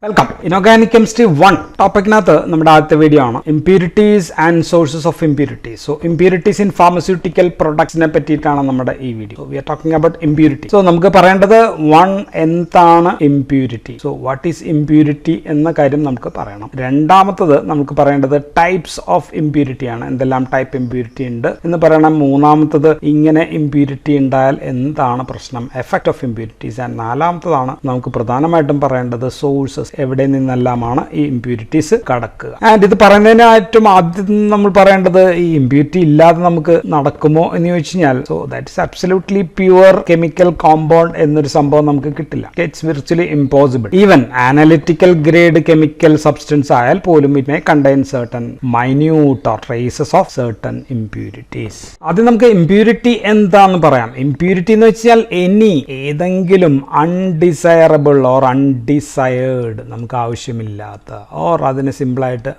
Welcome inorganic chemistry 1 ടോപ്പിക്കിനകത്ത് നമ്മുടെ ആദ്യത്തെ video ആണ് impurities and sources of impurities. So impurities in pharmaceutical പ്രൊഡക്ട്സിനെ പറ്റിയിട്ടാണ് നമ്മുടെ ഈ video. We are talking about impurity. So നമുക്ക് പറയേണ്ടത് എന്താണ് impurity, so what is impurity എന്ന കാര്യം നമുക്ക് പറയണം. രണ്ടാമത്തത് നമുക്ക് പറയേണ്ടത് ടൈപ്സ് ഓഫ് ഇംപ്യൂരിറ്റി ആണ്, എന്തെല്ലാം ടൈപ്പ് ഇംപ്യൂരിറ്റി ഉണ്ട് എന്ന് പറയണം. മൂന്നാമത്തത് ഇങ്ങനെ ഇംപ്യൂരിറ്റി ഉണ്ടായാൽ എന്താണ് പ്രശ്നം, എഫക്ട് ഓഫ് ഇംപ്യൂരിറ്റീസ്. ആൻഡ് നാലാമത്തതാണ് നമുക്ക് പ്രധാനമായിട്ടും പറയേണ്ടത് സോഴ്സസ്, എവിടെ നിന്നെല്ലാമാണ് ഈ ഇംപ്യൂരിറ്റീസ് കടക്കുക. ആൻഡ് ഇത് പറയുന്നതിന് ഏറ്റവും ആദ്യം നമ്മൾ പറയേണ്ടത് ഈ ഇംപ്യൂരിറ്റി ഇല്ലാതെ നമുക്ക് നടക്കുമോ എന്ന് ചോദിച്ചു കഴിഞ്ഞാൽ, so that is absolutely pure chemical compound എന്നൊരു സംഭവം നമുക്ക് കിട്ടില്ല. It's virtually impossible. Even analytical grade chemical substance ആയാൽ പോലും it may contain certain minute or traces of certain impurities. ആദ്യം നമുക്ക് ഇംപ്യൂരിറ്റി എന്താന്ന് പറയാം. ഇംപ്യൂരിറ്റി എന്ന് വെച്ചാൽ ഏതെങ്കിലും അൺഡിസയറബിൾ ഓർ അൺഡിസയേർഡ്, നമുക്ക് ആവശ്യമില്ലാത്ത, ഓർ അതിന് സിമ്പിളായിട്ട്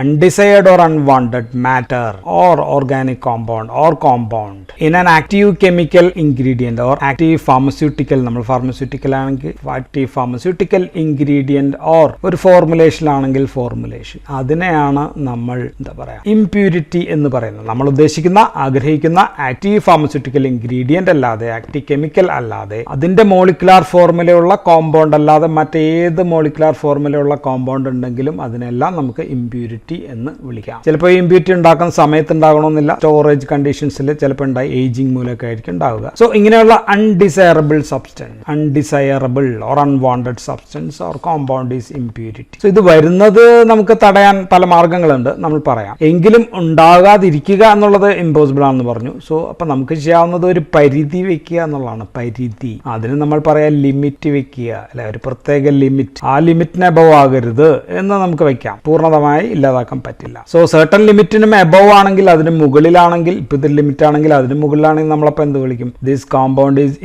undesired or unwanted matter or organic compound or compound in an active chemical ingredient or active pharmaceutical, നമ്മൾ ഫാർമസ്യൂട്ടിക്കൽ ആണെങ്കിൽ ആക്റ്റീവ് ഫാർമസ്യൂട്ടിക്കൽ ഇൻഗ്രീഡിയന്റ് ഓർ ഒരു ഫോർമുലേഷൻ ആണെങ്കിൽ ഫോർമുലേഷൻ, അതിനെയാണ് നമ്മൾ എന്താ പറയാ ഇംപ്യൂരിറ്റി എന്ന് പറയുന്നത്. നമ്മൾ ഉദ്ദേശിക്കുന്ന ആഗ്രഹിക്കുന്ന ആക്റ്റീവ് ഫാർമസ്യൂട്ടിക്കൽ ഇൻഗ്രീഡിയന്റ് അല്ലാതെ, ആക്റ്റീവ് കെമിക്കൽ അല്ലാതെ, അതിന്റെ മോളിക്കുലാർ ഫോർമുലയുള്ള കോമ്പൗണ്ട് അല്ലാതെ മറ്റേത് മോളിക്കുലാർ ഫോർമുലയുള്ള കോമ്പൗണ്ട് ഉണ്ടെങ്കിലും അതിനെല്ലാം നമുക്ക് ഇംപ്യൂരിറ്റി എന്ന് വിളിക്കാം. ചിലപ്പോൾ ഈ ഇംപ്യൂരിറ്റി ഉണ്ടാക്കുന്ന സമയത്ത് ഉണ്ടാകണമെന്നില്ല, സ്റ്റോറേജ് കണ്ടീഷൻസിൽ ചിലപ്പോൾ ഉണ്ടായി ഏജിങ് മൂലമൊക്കെ ആയിരിക്കും ഉണ്ടാവുക. സോ ഇങ്ങനെയുള്ള undesirable substance, undesirable or unwanted substance or compound is impurity. So ഇത് വരുന്നത് നമുക്ക് തടയാൻ പല മാർഗങ്ങളുണ്ട്, നമ്മൾ പറയാം. എങ്കിലും ഉണ്ടാകാതിരിക്കുക എന്നുള്ളത് ഇമ്പോസിബിൾ ആണെന്ന് പറഞ്ഞു. സോ അപ്പൊ നമുക്ക് ചെയ്യാവുന്നത് ഒരു പരിധി വെക്കുക എന്നുള്ളതാണ്. പരിധി, അതിന് നമ്മൾ പറയാം ലിമിറ്റ് വെക്കുക, അല്ലെ, ഒരു പ്രത്യേക ലിമിറ്റ്. ആ ലിമിറ്റിന് എബവ് ആകരുത് എന്ന് നമുക്ക് വെക്കാം. പൂർണ്ണമായി ഇല്ലാതാക്കാൻ പറ്റില്ല. സോ സർട്ടൻ ലിമിറ്റിനും എബവ് ആണെങ്കിൽ, അതിന് മുകളിലാണെങ്കിൽ, ഇപ്പൊ ഇത് ലിമിറ്റ് ആണെങ്കിൽ അതിന് മുകളിലാണെങ്കിൽ നമ്മളപ്പോ എന്ത് വിളിക്കും? ദിസ് കോമ്പൗണ്ട് ഈസ്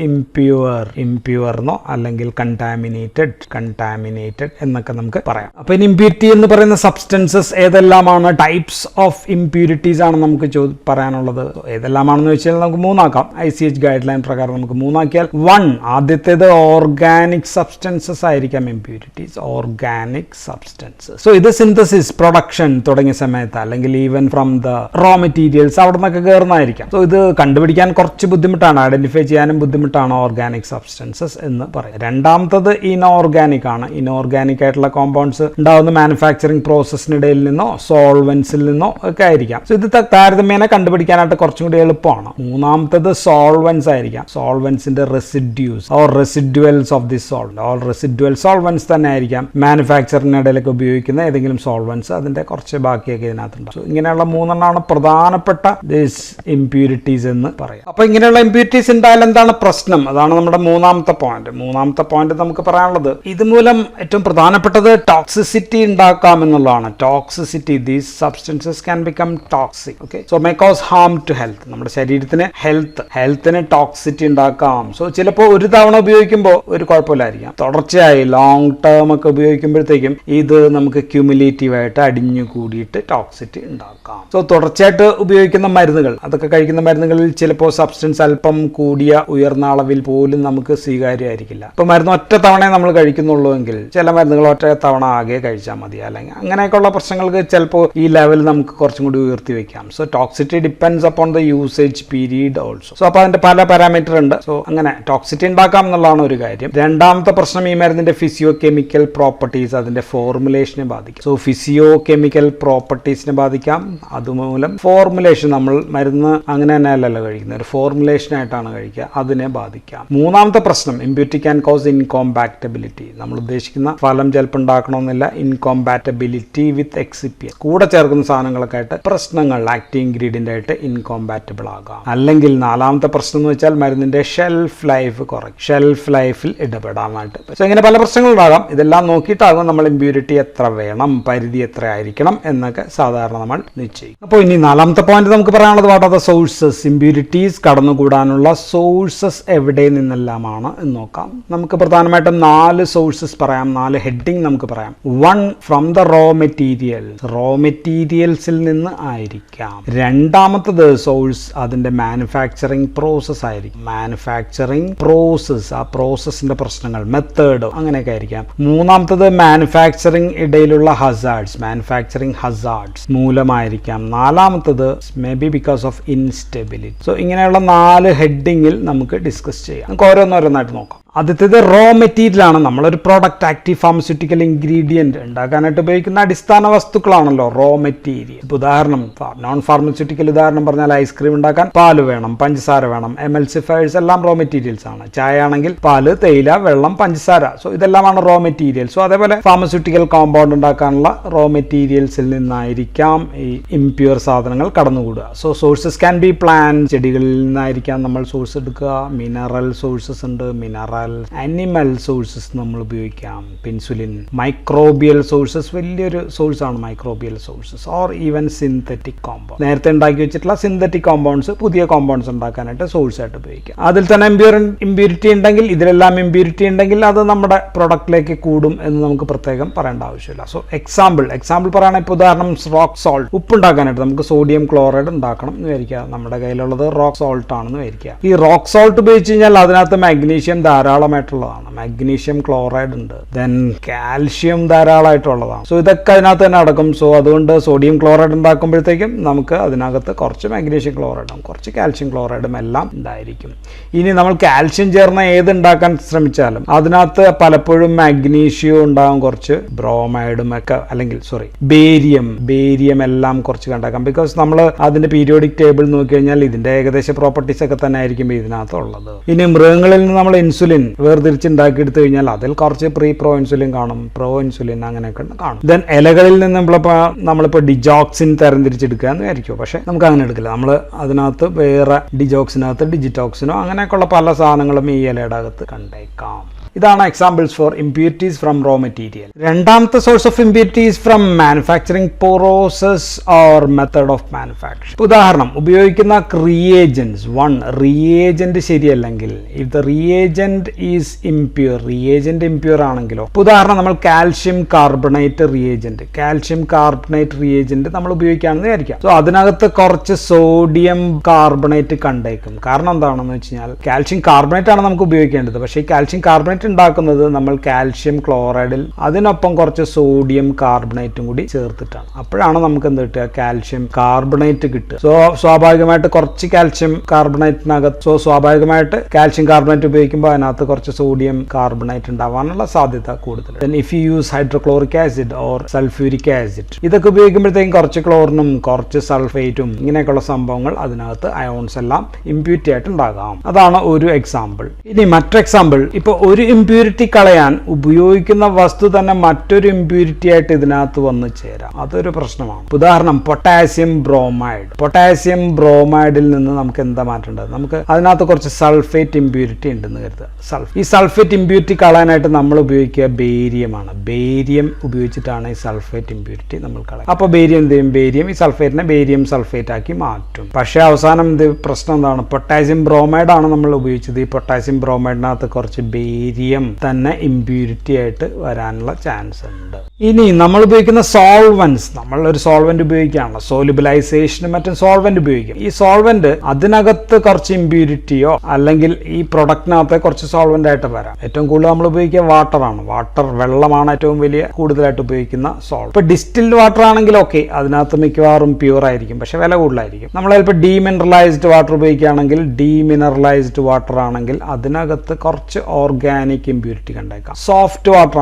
ഇംപ്യൂർ എന്നോ അല്ലെങ്കിൽ കണ്ടാമിനേറ്റഡ് എന്നൊക്കെ നമുക്ക് പറയാം. അപ്പൊ ഇനി ഇംപ്യൂരിറ്റി എന്ന് പറയുന്ന സബ്സ്റ്റൻസസ് ഏതെല്ലാമാണ്, ടൈപ്സ് ഓഫ് ഇംപ്യൂരിറ്റീസ് ആണ് നമുക്ക് പറയാനുള്ളത്. ഏതെല്ലാമാണെന്ന് വെച്ചാൽ നമുക്ക് മൂന്നാക്കാം. ICH ഗൈഡ് ലൈൻ പ്രകാരം നമുക്ക് മൂന്നാക്കിയാൽ, 1 ആദ്യത്തേത് ഓർഗാനിക് സബ്സ്റ്റൻസസ് ആയിരിക്കാം ഇംപ്യൂരിറ്റീസ്, ഓർഗാനിക് സബ്സ്റ്റൻസസ്. സോ ഇത് സിന്തസിസ്, പ്രൊഡക്ഷൻ തുടങ്ങിയ സമയത്ത്, അല്ലെങ്കിൽ even from the raw materials അവിടെ നിന്നൊക്കെ കയറുന്നതായിരിക്കാം. സോ ഇത് കണ്ടുപിടിക്കാൻ കുറച്ച് ബുദ്ധിമുട്ടാണ്, ഐഡന്റിഫൈ ചെയ്യാനും ബുദ്ധിമുട്ടാണ് ഓർഗാനിക് സബ്സ്റ്റൻസസ് എന്ന് പറയാം. രണ്ടാമത്തത് ഇനോർഗാനിക് ആണ്. ഇനോർഗാനിക് ആയിട്ടുള്ള കോമ്പൗണ്ട്സ് ഉണ്ടാവുന്ന മാനുഫാക്ചറിങ് പ്രോസസ്സിനിടയിൽ നിന്നോ സോൾവെന്റ്സിൽ നിന്നോ ഒക്കെ ആയിരിക്കാം. സോ ഇത് താരതമ്യേന കണ്ടുപിടിക്കാനായിട്ട് കുറച്ചും കൂടി എളുപ്പമാണ്. മൂന്നാമത്തത് സോൾവെന്റ്സ് ആയിരിക്കാം. സോൾവെന്റ്സിന്റെ residues or residuals of the solvent, all residual solvents തന്നെ ആയിരിക്കാം. മാനുഫാക്ചറിനിടയിലൊക്കെ ഉപയോഗിക്കുന്ന ഏതെങ്കിലും സോൾവെന്റ്സ്, അതിന്റെ കുറച്ച് ബാക്കിയൊക്കെ ഇതിനകത്തുണ്ട്. സോ ഇങ്ങനെയുള്ള മൂന്നെണ്ണമാണ് പ്രധാനപ്പെട്ട ദിസ് ഇംപ്യൂരിറ്റീസ് എന്ന് പറയാം. അപ്പൊ ഇങ്ങനെയുള്ള ഇംപ്യൂരിറ്റീസ് ഉണ്ടായാൽ എന്താണ് പ്രശ്നം, അതാണ് നമ്മുടെ മൂന്നാമത്തെ പോയിന്റ്. മൂന്നാമത്തെ പോയിന്റ് നമുക്ക് പറയാനുള്ളത്, ഇതുമൂലം ഏറ്റവും പ്രധാനപ്പെട്ടത് ടോക്സിസിറ്റി ഉണ്ടാക്കാം എന്നുള്ളതാണ്. Toxicity, these substances can become toxic. Okay, so may cause harm to health, നമ്മുടെ ശരീരത്തിന് ഹെൽത്തിന് ടോക്സിറ്റി ഉണ്ടാക്കാം. സോ ചിലപ്പോൾ ഒരു തവണ ഉപയോഗിക്കുമ്പോൾ ഒരു കുഴപ്പമില്ലായിരിക്കാം, തുടർച്ചയായി ലോങ് ടേം ഒക്കെ ഉപയോഗിക്കുമ്പോഴത്തേക്കും ഇത് നമുക്ക് ക്യുമുലേറ്റീവ് ആയിട്ട് അടിഞ്ഞു കൂടിയിട്ട് ടോക്സിറ്റി ഉണ്ടാക്കാം. സോ തുടർച്ചയായിട്ട് ഉപയോഗിക്കുന്ന മരുന്നുകൾ, അതൊക്കെ കഴിക്കുന്ന മരുന്നുകളിൽ ചിലപ്പോൾ സബ്സ്റ്റൻസ് അല്പം കൂടിയ ഉയർന്ന അളവിൽ പോലും നമുക്ക് സ്വീകാര്യമായിരിക്കില്ല. ഇപ്പൊ മരുന്ന് ഒറ്റ തവണ നമ്മൾ കഴിക്കുന്നുള്ളൂ എങ്കിൽ ചില മരുന്നുകൾ ഒറ്റ തവണ ആകെ കഴിച്ചാൽ മതി, അല്ലെങ്കിൽ അങ്ങനെയൊക്കെയുള്ള പ്രശ്നങ്ങൾക്ക് ചിലപ്പോൾ ഈ ലെവൽ നമുക്ക് കുറച്ചും കൂടി ഉയർത്തി വെക്കാം. So toxicity depends upon the usage period also. So അപ്പൊ അതിന്റെ പല പാരാമീറ്റർ ഉണ്ട്. സോ അങ്ങനെ ടോക്സിറ്റി ഉണ്ടാക്കാം എന്നുള്ളതാണ് ഒരു കാര്യം. രണ്ടാമത്തെ പ്രശ്നം, ഈ മരുന്നിന്റെ ഫിസിയോ കെമിക്കൽ പ്രോപ്പർട്ടീസ്, അതിന്റെ ഫോർമുലേഷനെ ബാധിക്കും. സോ ഫിസിയോ കെമിക്കൽ പ്രോപ്പർട്ടീസിനെ ബാധിക്കാം. അതുമൂലം ഫോർമുലേഷൻ, നമ്മൾ മരുന്ന് അങ്ങനെ തന്നെ അല്ലല്ലോ കഴിക്കുന്നത്, ഒരു ഫോർമുലേഷൻ ആയിട്ടാണ് കഴിക്കുക, അതിനെ ബാധിക്കാം. മൂന്നാമത്തെ പ്രശ്നം, ഇംപ്യൂരിറ്റി ക്യാൻ കോസ് ഇൻകോമ്പാറ്റബിലിറ്റി. നമ്മൾ ഉദ്ദേശിക്കുന്ന ഫലം ചിലപ്പോൾ ഉണ്ടാക്കണമെന്നില്ല. ഇൻകോമ്പാറ്റബിലിറ്റി വിത്ത് എക്സിപ്പിയൻസ്, കൂടെ ചേർക്കുന്ന സാധനങ്ങളൊക്കെ ആയിട്ട് പ്രശ്നങ്ങൾ, ആക്റ്റീവ് ഇൻഗ്രീഡിയന്റ് ആയിട്ട് ഇൻകോമ്പാറ്റബിൾ ആകാം. അല്ലെങ്കിൽ നാലാമത്തെ പ്രശ്നം എന്ന് വെച്ചാൽ മരുന്നിന്റെ ഷെൽഫ് ലൈഫ് കുറയ്ക്കും, ഷെൽഫ് ലൈഫിൽ ഇടപെടാനായിട്ട്. സോ ഇങ്ങനെ പല പ്രശ്നങ്ങളുണ്ടാകാം. ഇതെല്ലാം നോക്കിയിട്ടാകും നമ്മൾ ഇംപ്യൂരിറ്റി എത്ര വേണം, പരിധി എത്ര ആയിരിക്കണം എന്നൊക്കെ സാധാരണ നമ്മൾ നിശ്ചയിക്കും. അപ്പോൾ ഇനി നാലാമത്തെ പോയിന്റ് നമുക്ക് പറയാനുള്ളത്, what are the sources, impurities കടന്നുകൂടാനുള്ള സോഴ്സസ് എവിടെ നിന്നെല്ലാമാണ് എന്ന് നോക്കാം. നമുക്ക് പ്രധാനമായിട്ടും 4 സോഴ്സസ് പറയാം, 4 ഹെഡിങ് നമുക്ക് പറയാം. 1 ഫ്രം ദ റോ മെറ്റീരിയൽസിൽ നിന്ന് ആയിരിക്കാം. രണ്ടാമത്തത് സോഴ്സ് അതിന്റെ മാനുഫാക്ചറിങ് പ്രോസസ് ആയിരിക്കും. മാനുഫാക്ചറിങ് പ്രോസസ്, ആ പ്രോസസ്സിന്റെ പ്രശ്നങ്ങൾ, മെത്തേഡ്, അങ്ങനെയൊക്കെ ആയിരിക്കാം. മൂന്നാമത്തത് മാനുഫാക്ചറിങ് ഇടയിലുള്ള മാനുഫാക്ചറിങ് ഹസാർഡ്സ് മൂലമായിരിക്കാം. നാലാമത്തത് may be because of instability. So ഇങ്ങനെയുള്ള 4 ഹെഡിങ്ങിൽ നമുക്ക് ഡിസ്കസ് ചെയ്യാം. നമുക്ക് ഓരോന്നോരോന്നായിട്ട് നോക്കാം. ആദ്യത്തേത് റോ മെറ്റീരിയൽ ആണ്. നമ്മളൊരു പ്രോഡക്റ്റ്, ആക്റ്റീവ് ഫാർമസ്യൂട്ടിക്കൽ ഇൻഗ്രീഡിയൻറ്റ് ഉണ്ടാക്കാനായിട്ട് ഉപയോഗിക്കുന്ന അടിസ്ഥാന വസ്തുക്കളാണല്ലോ റോ മെറ്റീരിയൽ. ഇപ്പോൾ ഉദാഹരണം, നോൺ ഫാർമസ്യൂട്ടിക്കൽ ഉദാഹരണം പറഞ്ഞാൽ ഐസ്ക്രീം ഉണ്ടാക്കാൻ പാല് വേണം, പഞ്ചസാര വേണം, എമൽസിഫയേഴ്സ് എല്ലാം റോ മെറ്റീരിയൽസ് ആണ്. ചായ ആണെങ്കിൽ പാല്, തേയില, വെള്ളം, പഞ്ചസാര. സോ ഇതെല്ലാമാണ് റോ മെറ്റീരിയൽസ്. സോ അതേപോലെ ഫാർമസ്യൂട്ടിക്കൽ കോമ്പൗണ്ട് ഉണ്ടാക്കാനുള്ള റോ മെറ്റീരിയൽസിൽ നിന്നായിരിക്കാം ഈ ഇംപ്യൂർ സാധനങ്ങൾ കടന്നുകൂടുക. So sources can be plant, ചെടികളിൽ നിന്നായിരിക്കാം നമ്മൾ സോഴ്സ് എടുക്കുക. മിനറൽ സോഴ്സസ് ഉണ്ട്, അനിമൽ സോഴ്സസ് നമ്മൾ ഉപയോഗിക്കാം. ഇൻസുലിൻ, മൈക്രോബിയൽ സോഴ്സസ് വലിയൊരു സോഴ്സ് ആണ് microbial sources, or even synthetic compound. നേരത്തെ ഉണ്ടാക്കി വെച്ചിട്ടുള്ള സിന്തറ്റിക് കോമ്പൗണ്ട്സ് പുതിയ കോമ്പൗണ്ട്സ് ഉണ്ടാക്കാനായിട്ട് സോഴ്സ് ആയിട്ട് ഉപയോഗിക്കാം. അതിൽ തന്നെ ഇമ്പ്യൂരിറ്റി ഉണ്ടെങ്കിൽ, ഇതിലെല്ലാം ഇമ്പ്യൂരിറ്റി ഉണ്ടെങ്കിൽ അത് നമ്മുടെ പ്രൊഡക്റ്റിലേക്ക് കൂടും എന്ന് നമുക്ക് പ്രത്യേകം പറയേണ്ട ആവശ്യമില്ല. സോ എക്സാമ്പിൾ പറയുകയാണെങ്കിൽ ഇപ്പോൾ ഉദാഹരണം റോക്ക് സോൾട്ട്. ഉപ്പ് ഉണ്ടാക്കാനായിട്ട് നമുക്ക് സോഡിയം ക്ലോറൈഡ് ഉണ്ടാക്കണം എന്ന് വിചാരിക്കുക. നമ്മുടെ കയ്യിലുള്ളത് റോക്ക് സോൾട്ട് ആണെന്ന് വിചാരിക്കുക. ഈ റോക്ക് സോൾട്ട് ഉപയോഗിച്ച് കഴിഞ്ഞാൽ അതിനകത്ത് മാഗ്നീഷ്യം ധാരാളമായിട്ടുള്ളതാണ്. മാഗ്നീഷ്യം ക്ലോറൈഡ് ഉണ്ട്, ദെൻ കാൽഷ്യം ധാരാളമായിട്ടുള്ളതാണ്. സോ ഇതൊക്കെ അതിനകത്ത് തന്നെ അടക്കും. സോ അതുകൊണ്ട് സോഡിയം ക്ലോറൈഡ് ഉണ്ടാക്കുമ്പോഴത്തേക്കും നമുക്ക് അതിനകത്ത് കുറച്ച് മാഗ്നീഷ്യം ക്ലോറൈഡും കുറച്ച് കാൽഷ്യം ക്ലോറൈഡും എല്ലാം ഉണ്ടായിരിക്കും. ഇനി നമ്മൾ കാൽഷ്യം ചേർന്ന ഏത് ഉണ്ടാക്കാൻ ശ്രമിച്ചാലും അതിനകത്ത് പലപ്പോഴും മാഗ്നീഷ്യം ഉണ്ടാകും, കുറച്ച് ബ്രോമൈഡും ഒക്കെ, അല്ലെങ്കിൽ ബേരിയം എല്ലാം കുറച്ച് കണ്ടാക്കാം. ബിക്കോസ് നമ്മൾ അതിന്റെ പീരിയോഡിക് ടേബിൾ നോക്കി കഴിഞ്ഞാൽ ഇതിന്റെ ഏകദേശ പ്രോപ്പർട്ടീസ് ഒക്കെ തന്നെ ആയിരിക്കും ഇതിനകത്ത് ഉള്ളത്. ഇനി മൃഗങ്ങളിൽ നിന്ന് നമ്മൾ ഇൻസുലിൻ വേർതിരിച്ചുണ്ടാക്കിയെടുത്തു കഴിഞ്ഞാൽ അതിൽ കുറച്ച് പ്രോ ഇൻസുലിൻ കാണും, പ്രോ ഇൻസുലിൻ അങ്ങനെയൊക്കെ കാണും. ദെൻ ഇലകളിൽ നിന്ന് നമ്മളിപ്പോൾ ഡിജോക്സിൻ തരംതിരിച്ചെടുക്കുക എന്ന് വിചാരിക്കും. പക്ഷെ നമുക്ക് അങ്ങനെ എടുക്കില്ല. നമ്മൾ അതിനകത്ത് വേറെ ഡിജോക്സിനകത്ത് ഡിജിറ്റോക്സിനോ അങ്ങനെയൊക്കെയുള്ള പല സാധനങ്ങളും ഈ ഇലയുടെ അകത്ത് കണ്ടേക്കാം. ഇതാണ് examples for impurities from raw material. രണ്ടാമത്തെ source of impurities from manufacturing process or method of manufacture. ഉദാഹരണം, ഉപയോഗിക്കുന്ന റിയേജൻസ്. റിയേജന്റ് ശരിയല്ലെങ്കിൽ, if the reagent is impure ആണെങ്കിലോ, ഉദാഹരണം നമ്മൾ കാൽഷ്യം കാർബണേറ്റ് റിയേജന്റ് നമ്മൾ ഉപയോഗിക്കുകയാണെന്ന് വിചാരിക്കാം. സോ അതിനകത്ത് കുറച്ച് സോഡിയം കാർബണേറ്റ് കണ്ടേക്കും. കാരണം എന്താണെന്ന് വെച്ച് കഴിഞ്ഞാൽ കാൽഷ്യം കാർബണേറ്റ് ആണ് നമുക്ക് ഉപയോഗിക്കേണ്ടത്. പക്ഷേ ഈ കാൽഷ്യം കാർബണേറ്റ് ഉണ്ടാക്കുന്നത് നമ്മൾ കാൽഷ്യം ക്ലോറൈഡിൽ അതിനൊപ്പം കുറച്ച് സോഡിയം കാർബണേറ്റും കൂടി ചേർത്തിട്ടാണ്. അപ്പോഴാണ് നമുക്ക് എന്ത് കിട്ടുക, കാൽഷ്യം കാർബണേറ്റ് കിട്ടുക. സോ സ്വാഭാവികമായിട്ട് കുറച്ച് കാൽഷ്യം കാർബണേറ്റിനകത്ത് സ്വാഭാവികമായിട്ട് കാൽഷ്യം കാർബണേറ്റ് ഉപയോഗിക്കുമ്പോൾ അതിനകത്ത് കുറച്ച് സോഡിയം കാർബണേറ്റ് ഉണ്ടാവാനുള്ള സാധ്യത കൂടുതൽ. If you use hydrochloric acid or sulphuric acid, ഇതൊക്കെ ഉപയോഗിക്കുമ്പോഴത്തേക്കും കുറച്ച് ക്ലോറിനും കുറച്ച് സൾഫേറ്റും ഇങ്ങനെയൊക്കെയുള്ള സംഭവങ്ങൾ അതിനകത്ത് അയോൺസ് എല്ലാം ഇംപ്യൂരിറ്റി ആയിട്ട് ഉണ്ടാകാം. അതാണ് ഒരു എക്സാമ്പിൾ. ഇനി മറ്റൊരു എക്സാമ്പിൾ, ഇപ്പൊ ഒരു ഇംപ്യൂരിറ്റി കളയാൻ ഉപയോഗിക്കുന്ന വസ്തു തന്നെ മറ്റൊരു ഇംപ്യൂരിറ്റി ആയിട്ട് ഇതിനകത്ത് വന്ന് ചേരാം. അതൊരു പ്രശ്നമാണ്. ഉദാഹരണം, പൊട്ടാസ്യം ബ്രോമൈഡിൽ നിന്ന് നമുക്ക് എന്താ മാറ്റേണ്ടത്? നമുക്ക് അതിനകത്ത് കുറച്ച് സൾഫേറ്റ് ഇംപ്യൂരിറ്റി ഉണ്ടെന്ന് കരുതുക. ഈ സൾഫേറ്റ് ഇംപ്യൂരിറ്റി കളയാനായിട്ട് നമ്മൾ ഉപയോഗിക്കുക ബേരിയമാണ്. ബേരിയം ഉപയോഗിച്ചിട്ടാണ് ഈ സൾഫേറ്റ് ഇംപ്യൂരിറ്റി നമ്മൾ കളയുക. അപ്പോൾ ബേരിയം എന്ത് ചെയ്യും? ബേരിയം ഈ സൾഫേറ്റിനെ ബേരിയം സൾഫേറ്റ് ആക്കി മാറ്റും. പക്ഷേ അവസാനം പ്രശ്നം എന്താണ്? പൊട്ടാസ്യം ബ്രോമൈഡ് ആണ് നമ്മൾ ഉപയോഗിച്ചത്. ഈ പൊട്ടാസ്യം ബ്രോമൈഡിനകത്ത് കുറച്ച് ബേരിയം തന്നെ ഇംപ്യൂരിറ്റി ആയിട്ട് വരാനുള്ള ചാൻസ് ഉണ്ട്. ഇനി നമ്മൾ ഉപയോഗിക്കുന്ന സോൾവെന്റ്സ്, നമ്മൾ ഒരു സോൾവെന്റ് ഉപയോഗിക്കുകയാണല്ലോ, സോലിബിലൈസേഷനും മറ്റും സോൾവെന്റ് ഉപയോഗിക്കും. ഈ സോൾവെന്റ് അതിനകത്ത് കുറച്ച് ഇംപ്യൂരിറ്റിയോ അല്ലെങ്കിൽ ഈ പ്രൊഡക്റ്റിനകത്തെ കുറച്ച് സോൾവെന്റ് ആയിട്ട് വരാം. ഏറ്റവും കൂടുതൽ നമ്മൾ ഉപയോഗിക്കുക വാട്ടറാണ്. വെള്ളമാണ് ഏറ്റവും വലിയ കൂടുതലായിട്ട് ഉപയോഗിക്കുന്ന സോൾവെന്റ്. ഇപ്പൊ ഡിസ്റ്റിൽഡ് വാട്ടർ ആണെങ്കിൽ ഓക്കെ, അതിനകത്ത് മിക്കവാറും പ്യൂർ ആയിരിക്കും, പക്ഷെ വില കൂടുതലായിരിക്കും. നമ്മൾ ചിലപ്പോൾ ഡീമിനറലൈസ്ഡ് വാട്ടർ ഉപയോഗിക്കുകയാണെങ്കിൽ, ഡീമിനറലൈസ്ഡ് വാട്ടർ ആണെങ്കിൽ അതിനകത്ത് കുറച്ച് ഓർഗാനിക് ഇംപ്യൂരിറ്റി കണ്ടേക്കാം. സോഫ്റ്റ് വാട്ടർ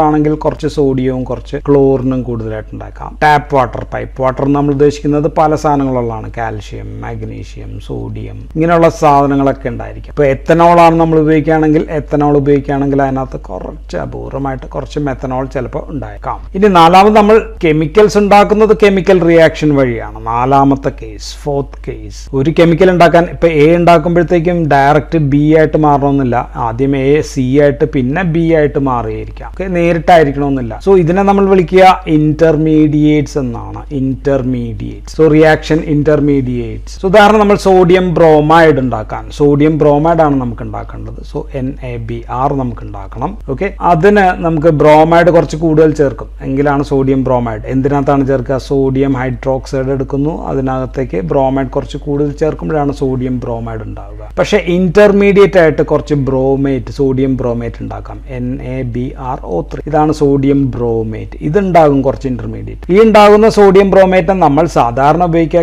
ആണെങ്കിൽ കുറച്ച് സോഡിയവും കുറച്ച് ക്ലോറിനും കൂടുതലായിട്ട് ഉണ്ടാക്കാം. ടാപ്പ് വാട്ടർ, പൈപ്പ് വാട്ടർ നമ്മൾ ഉദ്ദേശിക്കുന്നത് പല സാധനങ്ങളുള്ളതാണ്. കാൽഷ്യം, മാഗ്നീഷ്യം, സോഡിയം ഇങ്ങനെയുള്ള സാധനങ്ങളൊക്കെ ഉണ്ടായിരിക്കും. ഇപ്പോൾ എത്തനോൾ ആണ് നമ്മൾ ഉപയോഗിക്കുകയാണെങ്കിൽ അതിനകത്ത് കുറച്ച് അപൂർവമായിട്ട് കുറച്ച് മെത്തനോൾ ചിലപ്പോൾ ഉണ്ടായേക്കാം. ഇനി നാലാമത്, നമ്മൾ കെമിക്കൽസ് ഉണ്ടാക്കുന്നത് കെമിക്കൽ റിയാക്ഷൻ വഴിയാണ്. നാലാമത്തെ കേസ്, ഫോർത്ത് കേസ്. ഒരു കെമിക്കൽ ഉണ്ടാക്കാൻ ഇപ്പൊ എ ഉണ്ടാക്കുമ്പോഴത്തേക്കും ഡയറക്റ്റ് ബി ആയിട്ട് മാറണമെന്നില്ല. ആദ്യം എ സി ആയിട്ട് പിന്നെ ബി ആയിട്ട് മാറിയിരിക്കാം. നേരിട്ടായിരിക്കണമെന്നില്ല. സോ ഇതിനെ നമ്മൾ വിളിക്കുക ഇന്റർമീഡിയേറ്റ്സ് എന്നാണ്. So reaction intermediates. ഉദാഹരണം, നമ്മൾ സോഡിയം ബ്രോമൈഡ് ഉണ്ടാക്കാൻ, സോഡിയം ബ്രോമൈഡ് ആണ് നമുക്ക് ഉണ്ടാക്കേണ്ടത്. സോ NaBr നമുക്ക് ഉണ്ടാക്കണം. ഓക്കെ, അതിന് നമുക്ക് ബ്രോമൈഡ് കുറച്ച് കൂടുതൽ ചേർക്കും എങ്കിലാണ് സോഡിയം ബ്രോമൈഡ്. എന്തിനകത്താണ് ചേർക്കുക? സോഡിയം ഹൈഡ്രോക്സൈഡ് എടുക്കുന്നു, അതിനകത്തേക്ക് ബ്രോമൈഡ് കുറച്ച് കൂടുതൽ ചേർക്കുമ്പോഴാണ് സോഡിയം ബ്രോമൈഡ് ഉണ്ടാവുക. പക്ഷെ ഇന്റർമീഡിയറ്റ് ആയിട്ട് കുറച്ച് ബ്രോമിൻ ബ്രോമേറ്റ്, സോഡിയം ബ്രോമേറ്റ് ഉണ്ടാക്കാം. NaBrO3 ഇതാണ് സോഡിയം ബ്രോമേറ്റ്. ഇതുണ്ടാകും കുറച്ച് ഇന്റർമീഡിയറ്റ്. ഈ ഉണ്ടാകുന്ന സോഡിയം ബ്രോമേറ്റ് നമ്മൾ സാധാരണ ഉപയോഗിക്കുക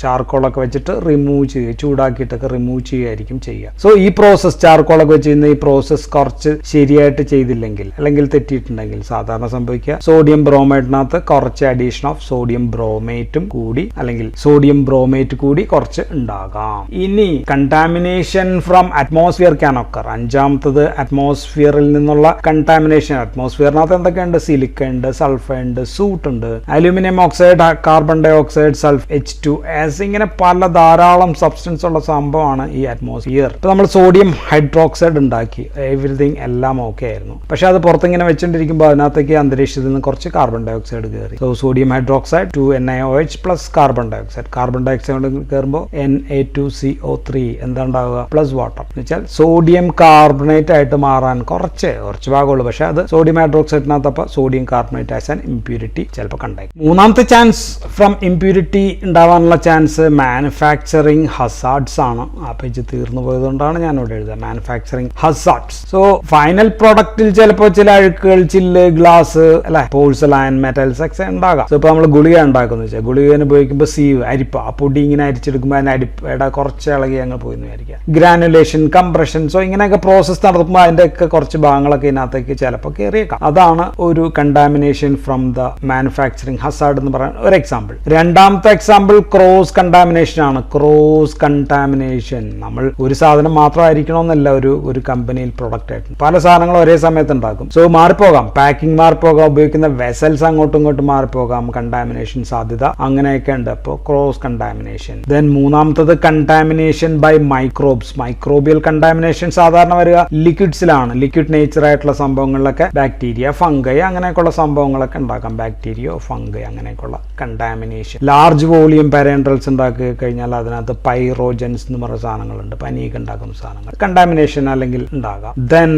ചാർക്കോളൊക്കെ വെച്ചിട്ട് റിമൂവ് ചെയ്യുക, ചൂടാക്കിയിട്ടൊക്കെ റിമൂവ് ചെയ്യുകയായിരിക്കും ചെയ്യുക. സോ ഈ പ്രോസസ് ചാർക്കോളൊക്കെ വെച്ച് ചെയ്യുന്ന ഈ പ്രോസസ് കുറച്ച് ശരിയായിട്ട് ചെയ്തില്ലെങ്കിൽ അല്ലെങ്കിൽ തെറ്റിയിട്ടുണ്ടെങ്കിൽ സാധാരണ സംഭവിക്കുക സോഡിയം ബ്രോമേറ്റിനകത്ത് കുറച്ച് അഡീഷൻ ഓഫ് സോഡിയം ബ്രോമേറ്റും കൂടി അല്ലെങ്കിൽ സോഡിയം ബ്രോമേറ്റ് കൂടി കുറച്ച് ഉണ്ടാകാം. ഇനി contamination from atmosphere can occur. അഞ്ചാമത്തത് അറ്റ്മോസ്ഫിയറിൽ നിന്നുള്ള കണ്ടാമിനേഷൻ. അറ്റ്മോസ്ഫിയറിനകത്ത് എന്തൊക്കെയുണ്ട്? സിലിക്ക ഉണ്ട്, സൾഫർ ഉണ്ട്, സൂട്ട് ഉണ്ട്, aluminium oxide, carbon dioxide, H2S, ഇങ്ങനെ പല ധാരാളം സബ്സ്റ്റൻസ് ഉള്ള സംഭവമാണ് ഈ അറ്റ്മോസ്ഫിയർ. ഇപ്പൊ നമ്മൾ സോഡിയം ഹൈഡ്രോക്സൈഡ് ഉണ്ടാക്കി, എവരിതിങ് എല്ലാം ഓക്കെ ആയിരുന്നു. പക്ഷെ അത് പുറത്തിങ്ങനെ വെച്ചോണ്ടിരിക്കുമ്പോൾ അതിനകത്തേക്ക് അന്തരീക്ഷത്തിൽ നിന്ന് കുറച്ച് കാർബൺ ഡൈ ഓക്സൈഡ് കയറി. So sodium hydroxide 2NaOH plus carbon dioxide. Carbon dioxide കയറുമ്പോൾ Na2CO3 എന്താ ഉണ്ടാവുക? Plus water. എന്ന് വെച്ചാൽ സോഡിയം കാർബണേറ്റ് ആയിട്ട് മാറാൻ കുറച്ച് ഭാഗമുള്ളൂ. പക്ഷെ അത് സോഡിയം ഹൈഡ്രോക്സൈഡിനകത്തപ്പോൾ sodium carbonate as an impurity ചിലപ്പോൾ കണ്ടായി. മൂന്നാമത്തെ ചാൻസ് ഫ്രം ഇംപ്യൂരിറ്റി ഉണ്ടാവാനുള്ള ചാൻസ് മാനുഫാക്ചറിങ് ഹസാർഡ്സ് ആണ്. ആ പേജ് തീർന്നു പോയതുകൊണ്ടാണ് ഞാൻ ഇവിടെ എഴുതുക മാനുഫാക്ചറിങ് ഹസാർഡ്സ്. സോ ഫൈനൽ പ്രൊഡക്റ്റിൽ ചിലപ്പോൾ ചില അഴുക്കുകൾ, ചില്ല്, ഗ്ലാസ്, അല്ലെ, പോഴ്സലൈൻ, മെറ്റൽസ് ഒക്കെ ഉണ്ടാകാം. സോ ഇപ്പൊ നമ്മൾ ഗുളിക ഉണ്ടാക്കുന്ന വെച്ചാൽ ഗുളികന് ഉപയോഗിക്കുമ്പോൾ സീവ്, അരിപ്പ, ആ പൊടി ഇങ്ങനെ അരിച്ചെടുക്കുമ്പോൾ അതിന് അരിപ്പയുടെ കുറച്ച് ഇളകി അങ്ങ് പോയി എന്ന് വിചാരിക്കുക. ഗ്രാനുലേഷൻ, കംപ്രഷൻ, സോ ഇങ്ങനെയൊക്കെ പ്രോസസ് നടത്തുമ്പോൾ അതിന്റെ ഒക്കെ കുറച്ച് ഭാഗങ്ങളൊക്കെ ഇതിനകത്തേക്ക് ചിലപ്പോൾ കയറിയേക്കാം. അതാണ് ഒരു contamination from the manufacturing Hazard എന്ന് പറയുന്ന ഒരു എക്സാമ്പിൾ. രണ്ടാമത്തെ എക്സാമ്പിൾ ക്രോസ് കണ്ടാമിനേഷൻ ആണ്. ക്രോസ് കണ്ടാമിനേഷൻ നമ്മൾ ഒരു സാധനം മാത്രമായിരിക്കണമെന്നല്ല ഒരു കമ്പനിയിൽ പ്രൊഡക്റ്റ് ആയിട്ട് പല സാധനങ്ങളും ഒരേ സമയത്ത് ഉണ്ടാക്കും. സോ മാറിപ്പോകാം, പാക്കിംഗ് മാറിപ്പോകാം, ഉപയോഗിക്കുന്ന വെസൽസ് അങ്ങോട്ടും ഇങ്ങോട്ടും മാറിപ്പോകാം, കണ്ടാമിനേഷൻ സാധ്യത അങ്ങനെയൊക്കെ ഉണ്ട്. അപ്പോൾ ക്രോസ് കണ്ടാമിനേഷൻ. ദെൻ മൂന്നാമത്തത് contamination by microbes. Microbial contamination സാധാരണ വരിക ലിക്വിഡ്സിലാണ്. ലിക്വിഡ് നേച്ചർ ആയിട്ടുള്ള സംഭവങ്ങളിലൊക്കെ ബാക്ടീരിയ, ഫംഗൈ അങ്ങനെയൊക്കെയുള്ള സംഭവങ്ങളൊക്കെ ഉണ്ടാക്കാം. ബാക്ടീരിയ, ഫംഗൈ അങ്ങനെയൊക്കെയുള്ള കണ്ടാമിനേഷൻ. ലാർജ് വോളിയം പാരൻട്രൽസ് ഉണ്ടാക്കി കഴിഞ്ഞാൽ അതിനകത്ത് പൈറോജൻസ് എന്ന് പറയുന്ന സാധനങ്ങളുണ്ട്, പനിയൊക്കെ ഉണ്ടാക്കുന്ന സാധനങ്ങൾ, കണ്ടാമിനേഷൻ അല്ലെങ്കിൽ ഉണ്ടാകാം. ദെൻ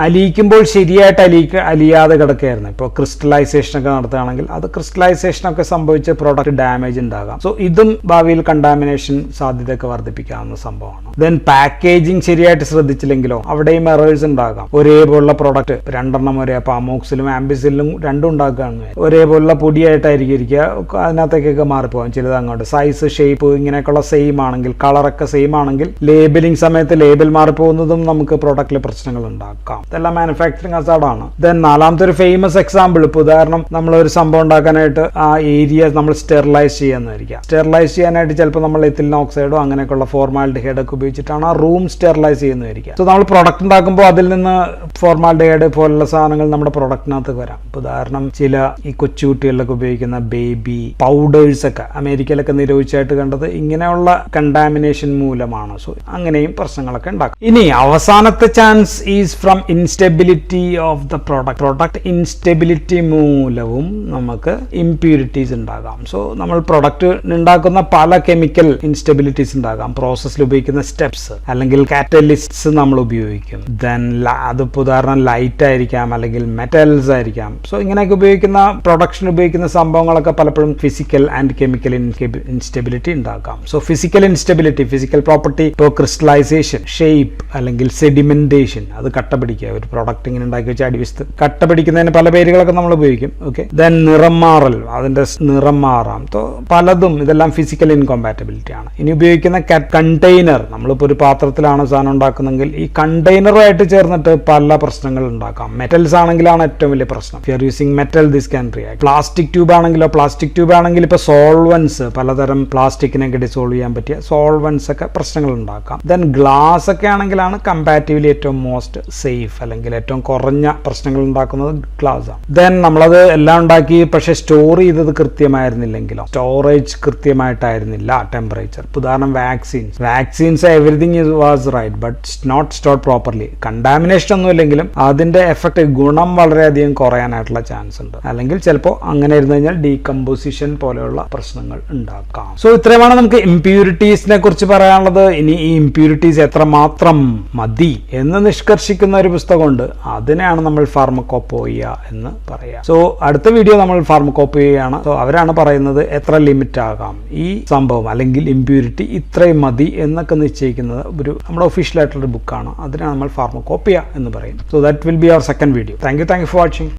അലിയിക്കുമ്പോൾ ശരിയായിട്ട് അലിയാതെ കിടക്കുകയായിരുന്നു. ഇപ്പോൾ ക്രിസ്റ്റലൈസേഷൻ ഒക്കെ നടത്തുകയാണെങ്കിൽ അത് ക്രിസ്റ്റലൈസേഷൻ ഒക്കെ സംഭവിച്ച് പ്രോഡക്റ്റ് ഡാമേജ് ഉണ്ടാകാം. സോ ഇതും ഭാവിയിൽ കണ്ടാമിനേഷൻ സാധ്യതയൊക്കെ വർദ്ധിപ്പിക്കാവുന്ന സംഭവമാണ്. ദെൻ പാക്കേജിങ് ശരിയായിട്ട് ശ്രദ്ധിച്ചില്ലെങ്കിലോ അവിടെയും എറേഴ്സ് ഉണ്ടാകാം. ഒരേപോലുള്ള പ്രോഡക്റ്റ് രണ്ടെണ്ണം ഒരേ പാമോക്സിലും ആംബിസിലും രണ്ടും ഉണ്ടാക്കുകയാണെന്ന് ഒരേപോലുള്ള പൊടിയായിട്ടായിരിക്കും ഇരിക്കുക, അതിനകത്തേക്കൊക്കെ മാറിപ്പോകും. ചിലത് അങ്ങോട്ട് സൈസ്, ഷേപ്പ് ഇങ്ങനെയൊക്കെയുള്ള സെയിം ആണെങ്കിൽ, കളറൊക്കെ സെയിം ആണെങ്കിൽ ലേബലിംഗ് സമയത്ത് ലേബൽ മാറിപ്പോകുന്നതും നമുക്ക് പ്രോഡക്റ്റിൽ പ്രശ്നങ്ങൾ ഉണ്ടാക്കാം. ഇതെല്ലാം മാനുഫാക്ചറിങ് ഹസാർഡാണ്. ദെൻ നാലാമത്തെ ഒരു ഫേമസ് എക്സാമ്പിൾ, ഇപ്പോൾ ഉദാഹരണം നമ്മൾ ഒരു സംഭവം ഉണ്ടാക്കാനായിട്ട് ആ ഏരിയ നമ്മൾ സ്റ്റെറിലൈസ് ചെയ്യാന്നായിരിക്കാം. സ്റ്റെറിലൈസ് ചെയ്യാനായിട്ട് ചിലപ്പോൾ നമ്മൾ എത്തിലിൻ ഓക്സൈഡോ അങ്ങനെയൊക്കെയുള്ള ഫോർമാൽഡിഹൈഡ് ഒക്കെ ഉപയോഗിച്ചിട്ടാണ് ആ റൂം സ്റ്റെറിലൈസ് ചെയ്യുന്നതായിരിക്കാം. സോ നമ്മൾ പ്രൊഡക്റ്റ് ഉണ്ടാക്കുമ്പോൾ അതിൽ നിന്ന് ഫോർമാൽഡിഹൈഡ് പോലുള്ള സാധനങ്ങൾ നമ്മുടെ പ്രൊഡക്റ്റിനകത്ത് വരാം. ഉദാഹരണം ചില ഈ കൊച്ചുകുട്ടികളിലൊക്കെ ഉപയോഗിക്കുന്ന ബേബി പൗഡേഴ്സ് ഒക്കെ അമേരിക്കയിലൊക്കെ നിരോധിച്ചായിട്ട് കണ്ടത് ഇങ്ങനെയുള്ള കണ്ടാമിനേഷൻ മൂലമാണ്. സോ അങ്ങനെയും പ്രശ്നങ്ങളൊക്കെ ഉണ്ടാക്കും. ഇനി അവസാനത്തെ chance is from instability of the product instability മൂലവും നമുക്ക് ഇംപ്യൂരിറ്റീസ് ഉണ്ടാകാം. സോ നമ്മൾ പ്രൊഡക്റ്റ് ഉണ്ടാക്കുന്ന പല കെമിക്കൽ ഇൻസ്റ്റെബിലിറ്റീസ് ഉണ്ടാകാം. പ്രോസസ്സിൽ ഉപയോഗിക്കുന്ന സ്റ്റെപ്സ് അല്ലെങ്കിൽ കാറ്റലിസ്റ്റ്സ് നമ്മൾ ഉപയോഗിക്കും. ദെൻ അതിപ്പോൾ ഉദാഹരണം ലൈറ്റ് ആയിരിക്കാം അല്ലെങ്കിൽ മെറ്റൽസ് ആയിരിക്കാം. സോ ഇങ്ങനെയൊക്കെ ഉപയോഗിക്കുന്ന പ്രൊഡക്ഷൻ ഉപയോഗിക്കുന്ന സംഭവങ്ങളൊക്കെ പലപ്പോഴും ഫിസിക്കൽ ആൻഡ് കെമിക്കൽ ഇൻസ്റ്റെബിലിറ്റി ഉണ്ടാക്കാം. So physical instability, physical property, ഇപ്പോൾ ക്രിസ്റ്റലൈസേഷൻ, ഷേപ്പ് അല്ലെങ്കിൽ സെഡിമെന്റേഷൻ, അത് കട്ട പിടിക്കുക. ഒരു പ്രൊഡക്റ്റ് ഇങ്ങനെ ഉണ്ടാക്കി വെച്ചാൽ അടിവശത്ത് കട്ട പിടിക്കുന്നതിന് പല പേരുകളൊക്കെ നമ്മൾ ഉപയോഗിക്കും. ഓക്കെ. ദെൻ നിറം മാറൽ, അതിന്റെ നിറം മാറാം. പലതും ഇതെല്ലാം ഫിസിക്കൽ ഇൻകോമ്പാറ്റബിലിറ്റി ആണ്. ഇനി ഉപയോഗിക്കുന്ന കണ്ടെയ്നർ, നമ്മളിപ്പോൾ ഒരു പാത്രത്തിലാണ് സാധനം ഉണ്ടാക്കുന്നെങ്കിൽ ഈ കണ്ടെയ്നറുമായിട്ട് ചേർന്നിട്ട് പല പ്രശ്നങ്ങൾ ഉണ്ടാക്കാം. മെറ്റൽസ് ആണെങ്കിലാണ് ഏറ്റവും വലിയ പ്രശ്നം. If you are using metal this can react. Plastic tube ആണെങ്കിൽ ഇപ്പോൾ സോൾവൻസ്, പലതരം പ്ലാസ്റ്റിക്കിനൊക്കെ ഡിസോൾവ് ചെയ്യാൻ പറ്റിയ സോൾവൻസ് ഒക്കെ പ്രശ്നങ്ങൾ ഉണ്ടാക്കാം. ദെൻ ഗ്ലാസ് ഒക്കെ ആണെങ്കിലാണ് കമ്പാരിറ്റീവ്ലി ഏറ്റവും മോസ്റ്റ് സേഫ് അല്ലെങ്കിൽ ഏറ്റവും കുറഞ്ഞ പ്രശ്നങ്ങൾ ഉണ്ടാക്കുന്നത് ഗ്ലാസ് ആണ്. ദെൻ നമ്മളത് എല്ലാം ഉണ്ടാക്കി പക്ഷെ സ്റ്റോർ ചെയ്തത് കൃത്യമായിരുന്നില്ലെങ്കിലോ, സ്റ്റോറേജ് കൃത്യമായിട്ടായിരുന്നില്ല, ടെമ്പറേച്ചർ. ഉദാഹരണം vaccines everything was right but not stored properly. Contamination ഒന്നും ഇല്ലെങ്കിലും അതിന്റെ എഫക്ട്, ഗുണം വളരെയധികം കുറയാനായിട്ടുള്ള ചാൻസ് ഉണ്ട്. അല്ലെങ്കിൽ ചിലപ്പോൾ അങ്ങനെ ഇരുന്ന് കഴിഞ്ഞാൽ ഡീകമ്പോസിഷൻ പോലെയുള്ള പ്രശ്നങ്ങൾ ഉണ്ടാക്കാം. സോ ഇത്രയുമാണ് നമുക്ക് ഇംപ്യൂരിറ്റീസിനെ കുറിച്ച് പറയാനുള്ളത്. ഇനി ഈ ഇംപ്യൂരിറ്റീസ് എത്രമാത്രം മതി എന്ന് നിഷ്കർഷിക്കുന്ന ഒരു പുസ്തകമുണ്ട്, അതിനെയാണ് നമ്മൾ ഫാർമക്കോപോയിയ എന്ന് പറയാം. സോ അടുത്ത വീഡിയോ നമ്മൾ ഫാർമക്കോപോയിയാണ്. സോ അവരാണ് പറയുന്നത് എത്ര ലിമിറ്റ് ആകാം ഈ സംഭവം അല്ലെങ്കിൽ ഇംപ്യൂരിറ്റി ഇത്രയും മതി എന്നൊക്കെ നിശ്ചയിക്കുന്നത്. നമ്മുടെ ഒഫീഷ്യൽ ആയിട്ടുള്ള ബുക്കാണ്. അതിനാണ് നമ്മൾ ഫാർമക്കോപ്പിയ എന്ന് പറയും. So that will be our second video. Thank you for watching.